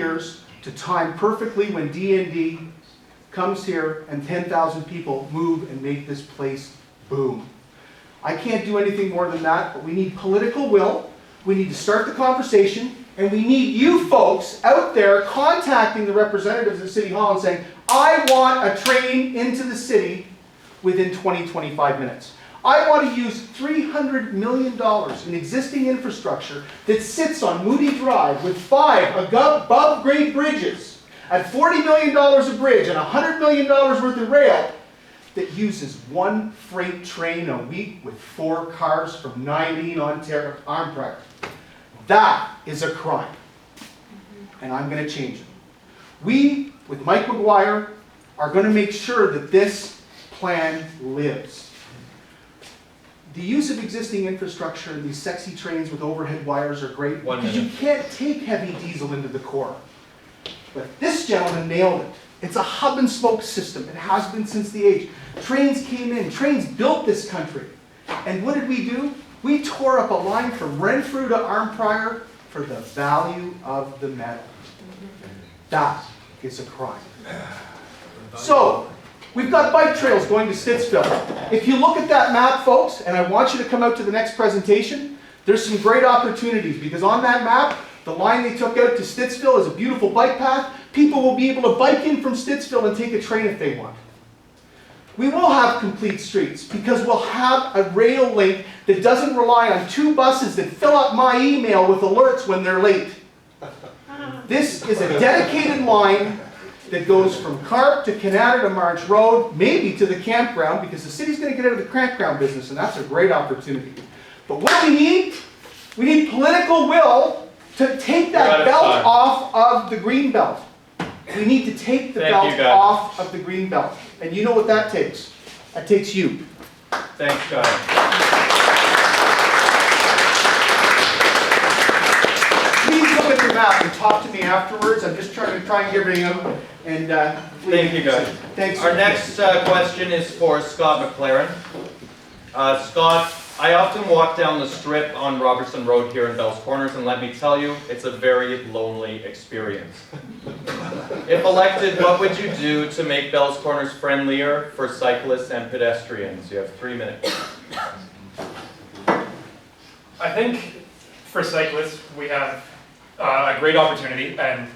years to time perfectly when D&D comes here and 10,000 people move and make this place boom. I can't do anything more than that, but we need political will, we need to start the conversation, and we need you folks out there contacting the representatives of City Hall and saying, I want a train into the city within 20-25 minutes. I want to use $300 million in existing infrastructure that sits on Moody Drive with 5 above-grade bridges at $40 million a bridge and $100 million worth of rail that uses 1 freight train a week with 4 cars from 19 Ontario Armprior. That is a crime, and I'm going to change it. We, with Mike McGuire, are going to make sure that this plan lives. The use of existing infrastructure and these sexy trains with overhead wires are great because you can't take heavy diesel into the core. But this gentleman nailed it. It's a hub and spoke system. It has been since the age. Trains came in. Trains built this country. And what did we do? We tore up a line from Renfrew to Armprior for the value of the metal. That is a crime. So, we've got bike trails going to Stittsville. If you look at that map, folks, and I want you to come out to the next presentation, there's some great opportunities because on that map, the line they took out to Stittsville is a beautiful bike path. People will be able to bike in from Stittsville and take a train if they want. We will have complete streets because we'll have a rail link that doesn't rely on 2 buses that fill up my email with alerts when they're late. This is a dedicated line that goes from Carp to Canada to March Road, maybe to the campground, because the city's going to get out of the campground business, and that's a great opportunity. But what do we need? We need political will to take that belt off of the green belt. We need to take the belt off of the green belt. And you know what that takes? That takes you. Thanks, guys. Please look at the map and talk to me afterwards. I'm just trying to get everything out. And thank you, guys. Thanks. Our next question is for Scott McLaren. Scott, I often walk down the strip on Robertson Road here in Bellscorners, and let me tell you, it's a very lonely experience. If elected, what would you do to make Bellscorners friendlier for cyclists and pedestrians? You have 3 minutes. I think for cyclists, we have a great opportunity, and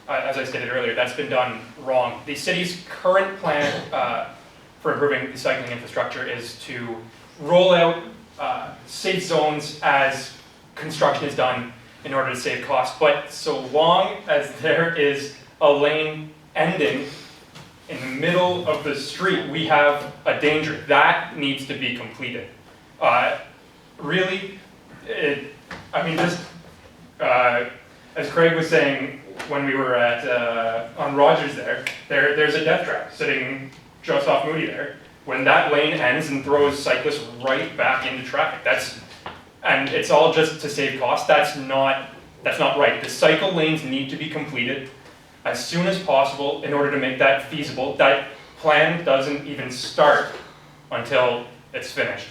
as I stated earlier, that's been done wrong. The city's current plan for improving the cycling infrastructure is to roll out safe zones as construction is done in order to save costs. But so long as there is a lane ending in the middle of the street, we have a danger. That needs to be completed. Really, as Craig was saying when we were at on Rogers there's a death trap sitting just off Moody there. When that lane ends and throws cyclists right back into traffic, and it's all just to save costs. That's not right. The cycle lanes need to be completed as soon as possible in order to make that feasible. That plan doesn't even start until it's finished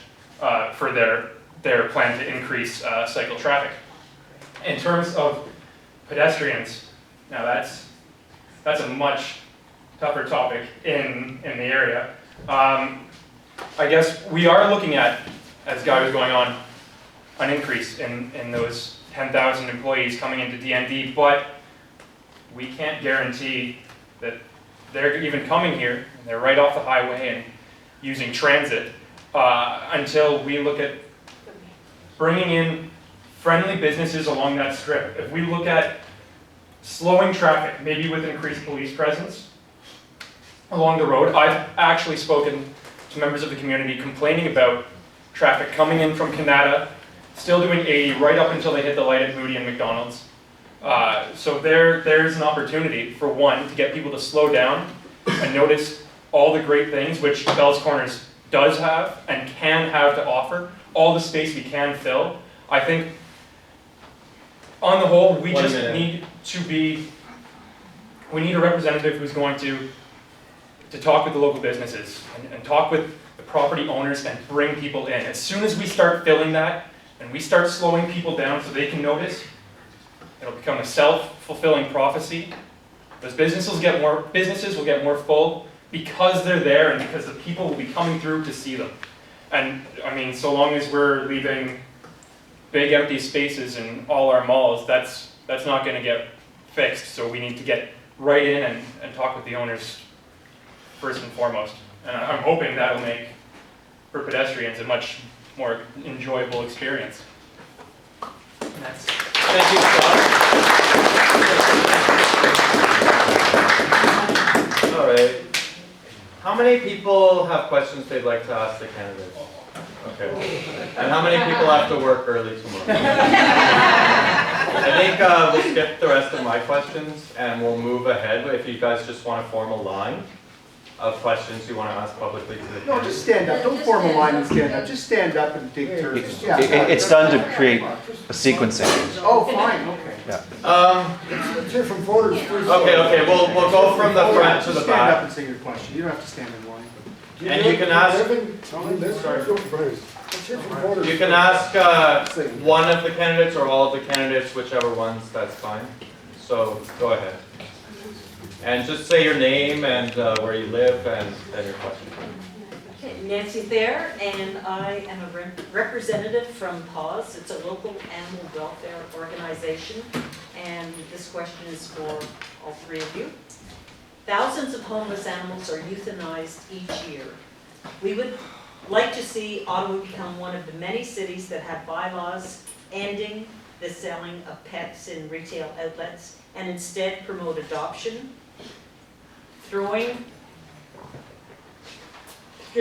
for their plan to increase cycle traffic. In terms of pedestrians, now that's a much tougher topic in the area. I guess we are looking at, as Guy was going on, an increase in those 10,000 employees coming into DND, but we can't guarantee that they're even coming here, and they're right off the highway and using transit, until we look at bringing in friendly businesses along that strip. If we look at slowing traffic, maybe with increased police presence along the road. I've actually spoken to members of the community complaining about traffic coming in from Canada, still doing 80 right up until they hit the light at Moody and McDonald's. So there's an opportunity, for one, to get people to slow down and notice all the great things which Bellscorners does have and can have to offer, all the space we can fill. I think, on the whole, we just need we need a representative who's going to talk with the local businesses and talk with the property owners and bring people in. As soon as we start filling that and we start slowing people down so they can notice, it'll become a self-fulfilling prophecy. Those businesses will get more full because they're there and because the people will be coming through to see them. And I mean, so long as we're leaving big empty spaces in all our malls, that's not going to get fixed. So we need to get right in and talk with the owners first and foremost. And I'm hoping that'll make, for pedestrians, a much more enjoyable experience. And that's. Thank you, Scott. All right. How many people have questions they'd like to ask the candidates? Okay. And how many people have to work early tomorrow? I think we'll skip the rest of my questions and we'll move ahead. If you guys just want to form a line of questions you want to ask publicly to the candidates. No, just stand up. Don't form a line and stand up. Just stand up and take turns. Yeah. It's done to create a sequencing. Oh, fine, okay. Let's hear from voters first. Okay, we'll go from the front to the Just stand up back. and say your question. You don't have to stand in line. And you can ask, you can ask one of the candidates or all of the candidates, whichever ones, that's fine. So go ahead. And just say your name and where you live and then your question. Okay, Nancy Thayer, and I am a representative from PAWS. It's a local animal welfare organization, and this question is for all three of you. Thousands of homeless animals are euthanized each year. We would like to see Ottawa become one of the many cities that have bylaws ending the selling of pets in retail outlets and instead promote adoption, through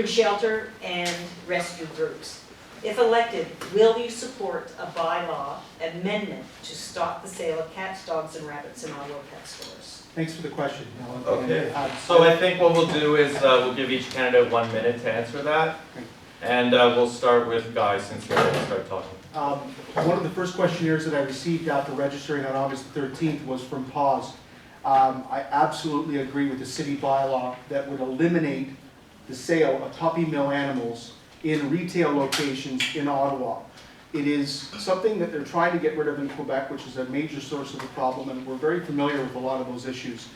shelter and rescue groups. If elected, will you support a bylaw amendment to stop the sale of cats, dogs, and rabbits in Ottawa pet stores? Thanks for the question. Okay. So I think what we'll do is we'll give each candidate 1 minute to answer that. And we'll start with Guy since you're going to start talking. One of the first questionnaires that I received after registering on August 13th was from PAWS. I absolutely agree with the city bylaw that would eliminate the sale of puppy mill animals in retail locations in Ottawa. It is something that they're trying to get rid of in Quebec, which is a major source of the problem, and we're very familiar with a lot of those issues.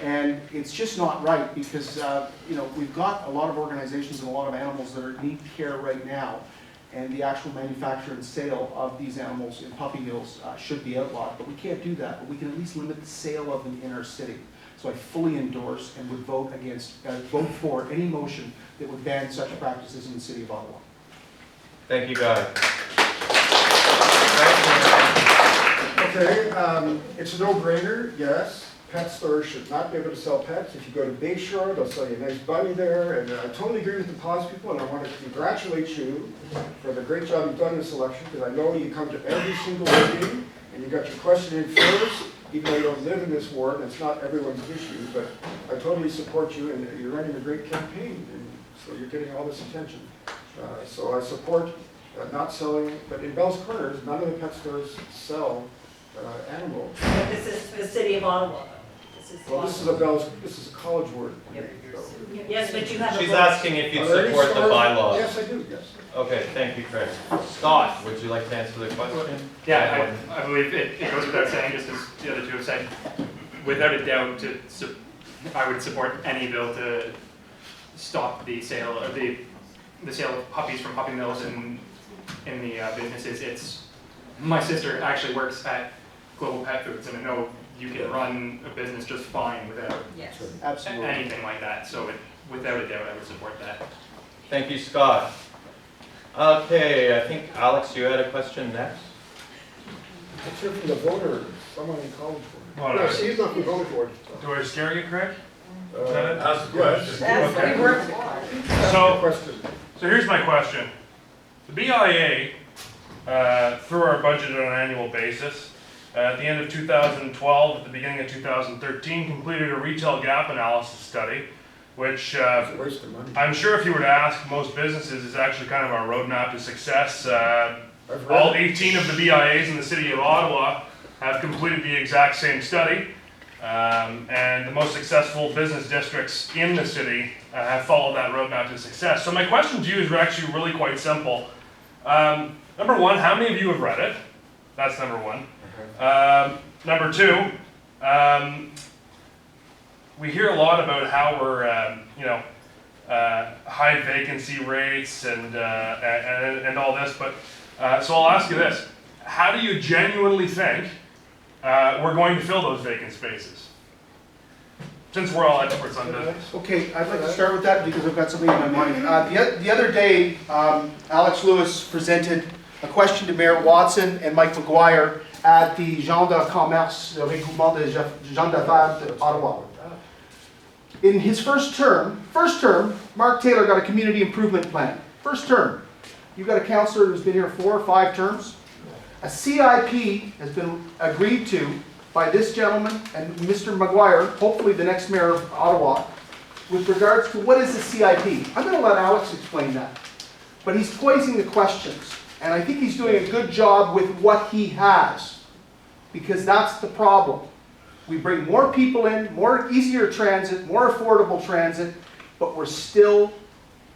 And it's just not right because we've got a lot of organizations and a lot of animals that need care right now, and the actual manufacture and sale of these animals in puppy mills should be outlawed, but we can't do that. But we can at least limit the sale of them in our city. So I fully endorse and would vote for any motion that would ban such practices in the city of Ottawa. Thank you, Guy. Okay, it's a no-brainer, yes. Pet stores should not be able to sell pets. If you go to Bayshore, they'll sell you a nice bunny there. And I totally agree with the PAWS people, and I want to congratulate you for the great job you've done in this election, because I know you come to every single meeting, and you got your question in first, even though you don't live in this ward, and it's not everyone's issue, but I totally support you, and you're running a great campaign, and so you're getting all this attention. So I support not selling, but in Bellscorners, none of the pet stores sell animals. But this is for the city of Ottawa. Well, this is a college word. Yes, but you have a She's vote. asking if you support the bylaws. Yes, I do, yes. Okay, thank you, Craig. Scott, would you like to answer the question? Yeah, I believe it goes without saying, just as the other two have said, without a doubt, I would support any bill to stop the sale of the sale of puppies from puppy mills in the businesses. My sister actually works at Global Pet Foods, and I know you can run a business just fine without Absolutely. anything like that. So without a doubt, I would support that. Thank you, Scott. Okay, I think Alex, you had a question next. Let's hear from the voter, someone in college board. Well, No, see, he's not from college board. do I scare you, Craig? Ask the question. That's Okay. we work for. Question. So here's my question. The BIA, through our budget on an annual basis, at the end of 2012, at the beginning of 2013, completed a retail gap analysis study, which It's a waste of money. I'm sure if you were to ask most businesses is actually kind of our roadmap to success. I've read All it. 18 of the BIAs in the city of Ottawa have completed the exact same study. And the most successful business districts in the city have followed that roadmap to success. So my question to you is actually really quite simple. Number one, how many of you have read it? That's number one. Number two, we hear a lot about how we're, high vacancy rates and all this, but, so I'll ask you this. How do you genuinely think we're going to fill those vacant spaces? Since we're all experts on business. Okay, I'd like to start with that because I've got something in my mind. The other day, Alex Lewis presented a question to Mayor Watson and Mike McGuire at the Chambre de Commerce, le regroupement des gens d'affaires de Ottawa. In his first term, Mark Taylor got a community improvement plan. First term. You've got a councillor who's been here 4 or 5 terms. A CIP has been agreed to by this gentleman and Mr. McGuire, hopefully the next mayor of Ottawa, with regards to what is a CIP. I'm going to let Alex explain that. But he's posing the questions. And I think he's doing a good job with what he has. Because that's the problem. We bring more people in, easier transit, more affordable transit, but we're still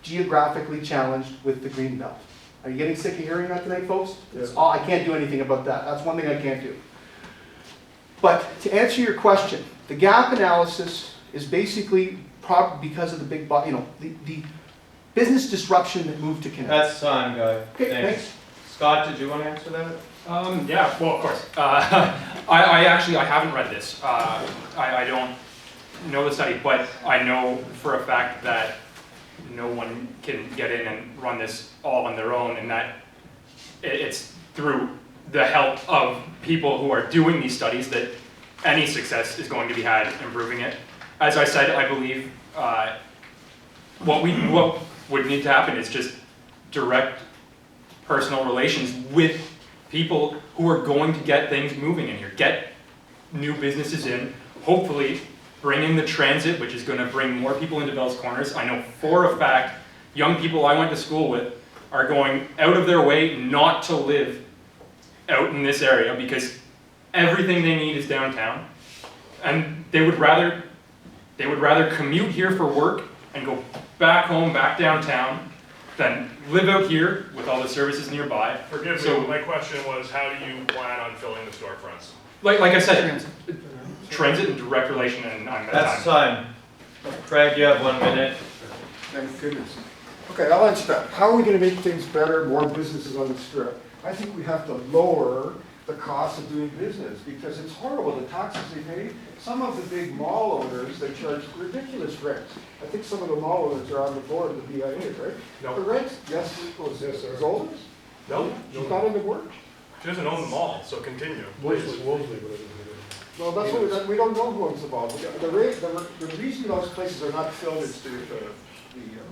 geographically challenged with the green belt. Are you getting sick of hearing that tonight, folks? Yes. Oh, I can't do anything about that. That's one thing I can't do. But to answer your question, the gap analysis is basically because of the big, the business disruption that moved to Connecticut. That's time, guy. Okay, thanks. Scott, did you want to answer that? Yeah, well, of course. I haven't read this. I don't know the study, but I know for a fact that no one can get in and run this all on their own, and that it's through the help of people who are doing these studies that any success is going to be had improving it. As I said, I believe what would need to happen is just direct personal relations with people who are going to get things moving in here, get new businesses in, hopefully bring in the transit, which is going to bring more people into Bellscorners. I know for a fact, young people I went to school with are going out of their way not to live out in this area because everything they need is downtown, and they would rather commute here for work and go back home, back downtown, than live out here with all the services nearby. Forgive me, my question was, how do you plan on filling the storefronts? Like I said, transit and direct relation, and I'm That's time. Craig, you have 1 minute. Thank goodness. Okay, I'll answer that. How are we going to make things better, more businesses on the strip? I think we have to lower the cost of doing business because it's horrible, the taxes they pay. Some of the big mall owners, they charge ridiculous rents. I think some of the mall owners are on the board of the BIA, right? No. The rents, yes, Zolder's? No. She's not on the board? She doesn't own them all, so continue. Well, that's what we don't know who owns the mall. The reason those places are not filled is the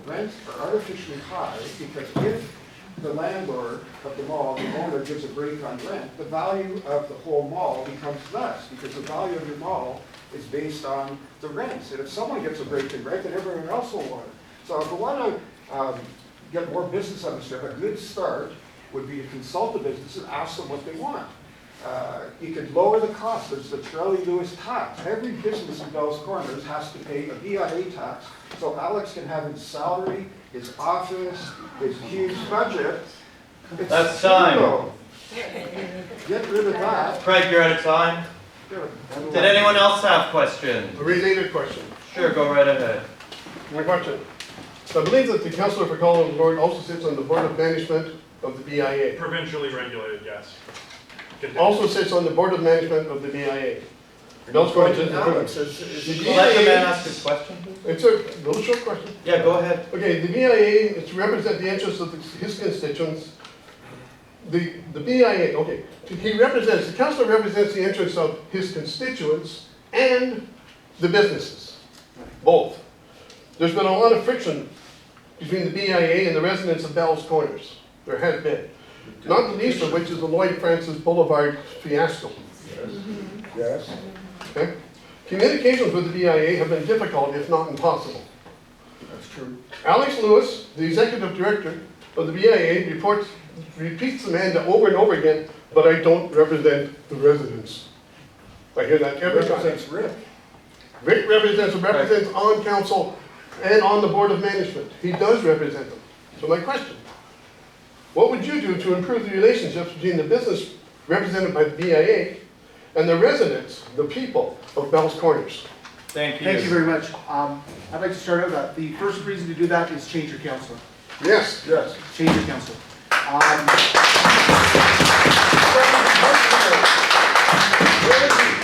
rents are artificially high because if the landlord of the mall, the owner, gives a break on rent, the value of the whole mall becomes less because the value of your mall is based on the rents. And if someone gets a break in rent, then everyone else will want it. So if we want to get more business on the strip, a good start would be to consult the business and ask them what they want. You could lower the cost. There's the Charlie Lewis tax. Every business in Bellscorners has to pay a BIA tax so Alex can have his salary, his office, his huge budget. That's time. Get rid of that. Craig, you're out of time. Did anyone else have questions? A related question. Sure, go right ahead. My question. I believe that the Councillor for Colin Lord also sits on the Board of Management of the BIA. Provincially regulated, yes. Continue. Also sits on the Board of Management of the BIA. Bellscorners is Alex, the Let the man BIA, ask his question, please. it's a little short question. Yeah, go ahead. Okay, the BIA is to represent the interests of his constituents. The BIA, okay, the councillor represents the interests of his constituents and the businesses, both. There's been a lot of friction between the BIA and the residents of Bellscorners. There has been. Not the least of which is the Lloyd Francis Boulevard fiasco. yes. Okay? Communications with the BIA have been difficult, if not impossible. That's true. Alex Lewis, the executive director of the BIA, repeats the mantra over and over again, but I don't represent the residents. I hear that every time. Represents Rick. Rick represents on council and on the Board of Management. He does represent them. So my question, what would you do to improve the relationships between the business represented by the BIA and the residents, the people of Bellscorners. Thank you. Thank you very much. I'd like to start out that the first reason to do that is change your counselor. Yes, yes. Change your counselor.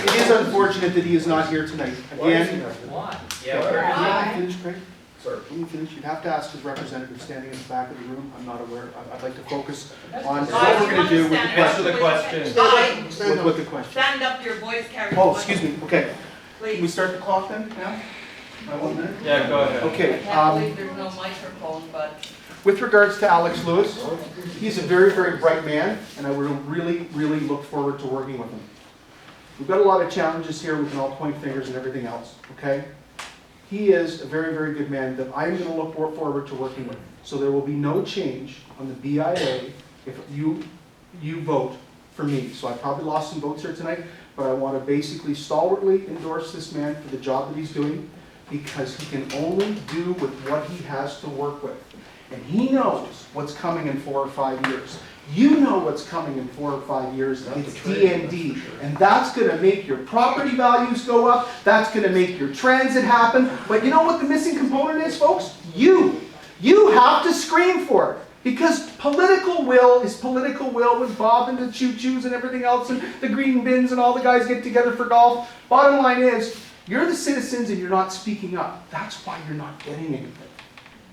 It is unfortunate that he is not here tonight. Again, let me finish, Craig. Sorry. Let me finish. You'd have to ask his representative standing in the back of the room. I'm not aware. I'd like to focus on what we're going to do with the Answer the question. question. Stand up. With the question. Stand up, your voice carries. Oh, excuse me. Okay. Can we Please. start the clock then now? My 1 minute? Yeah, go ahead. Okay. I can't believe there's no microphone, but. With regards to Alex Lewis, he's a very, very bright man, and I would really, really look forward to working with him. We've got a lot of challenges here. We can all point fingers and everything else, okay? He is a very, very good man that I'm going to look forward to working with. So there will be no change on the BIA if you vote for me. So I probably lost some votes here tonight, but I want to basically stalwartly endorse this man for the job that he's doing, because he can only do with what he has to work with. And he knows what's coming in 4 or 5 years. You know what's coming in 4 or 5 years. It's DND. And that's going to make your property values go up. That's going to make your transit happen. But you know what the missing component is, folks? You. You have to scream for it. Because political will is political will with Bob and the choo-choos and everything else and the green bins and all the guys get together for golf. Bottom line is, you're the citizens and you're not speaking up. That's why you're not getting anything.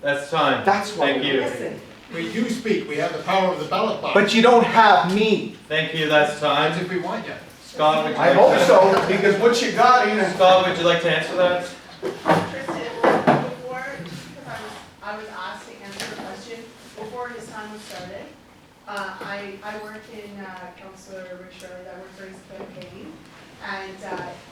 That's time. That's why. Thank you. Listen. We do speak, we have the power of the ballot box. But you don't have me. Thank you, that's time. As if we want you. Scott, would you I like hope to? so, because what you got ain't a... Scott, would you like to answer that? Kristen, before, because I was asked to answer the question, before his time was started, I work in Councillor Richard, I work for his campaign, and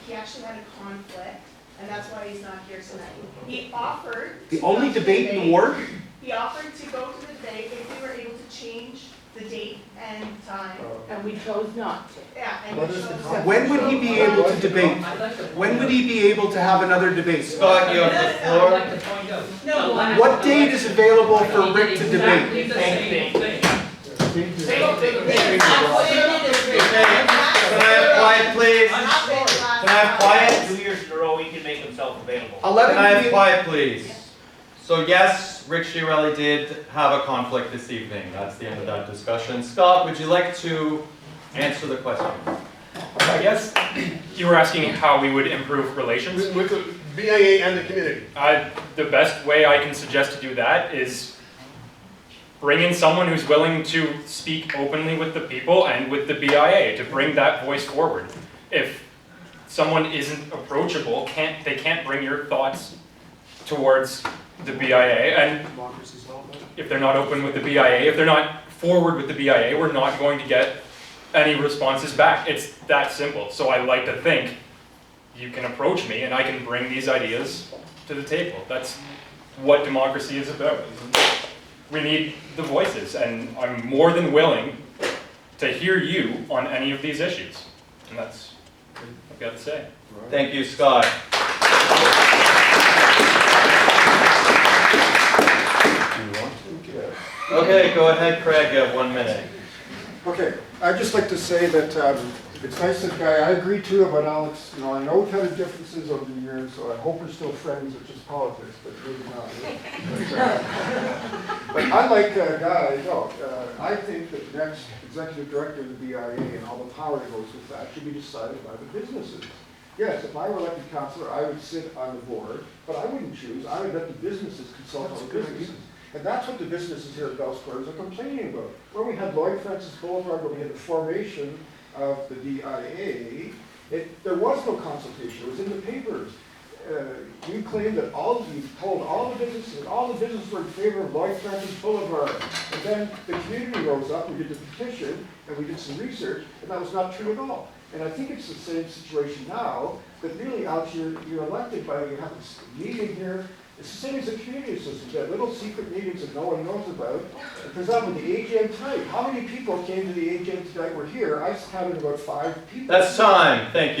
he actually had a conflict, and that's why he's not here tonight. He offered. The to only go to debate in the ward? He offered to go to the debate if we were able to change the date and time. And we chose not to. Yeah, and What we is the chose. conflict? When would he be able to debate? When would he be able to have another debate? Scott, you have the floor. No, What date is available for Rick to debate? Can I have quiet, please? Can I have quiet? 2 years in a row, he can make himself available. 11 Can I have p.m. quiet, please? So yes, Rick Chiarelli did have a conflict this evening. That's the end of that discussion. Scott, would you like to answer the question? I guess you were asking how we would improve relations. With the BIA and the community. The best way I can suggest to do that is bring in someone who's willing to speak openly with the people and with the BIA to bring that voice forward. If someone isn't approachable, they can't bring your thoughts towards the BIA, and if they're not open with the BIA, if they're not forward with the BIA, we're not going to get any responses back. It's that simple. So I like to think you can approach me and I can bring these ideas to the table. That's what democracy is about. We need the voices, and I'm more than willing to hear you on any of these issues. And that's what I've got to say. Thank you, Scott. Okay, go ahead, Craig. You have 1 minute. Okay, I'd just like to say that it's nice that I agree too about Alex. You know, I know we've had differences over the years, so I hope we're still friends. It's just politics, but maybe not. But unlike Guy, no, I think that the next executive director of the BIA and all the power that goes with that should be decided by the businesses. Yes, if I were elected councillor, I would sit on the board, but I wouldn't choose. I would let the businesses consult on the businesses. And that's what the businesses here at Bellscorners are complaining about. Where we had Lloyd Francis Boulevard, where we had the formation of the DIA, there was no consultation. It was in the papers. You claimed that you told all the businesses, and all the businesses were in favor of Lloyd Francis Boulevard. And then the community rose up, we did the petition, and we did some research, and that was not true at all. And I think it's the same situation now, that really, Alex, you're elected by, you have this meeting here. It's the same as the community assistants, that little secret meetings that no one knows about. For example, the AGM tonight, how many people came to the AGM tonight were here? I counted about 5 people. That's time. Thank you.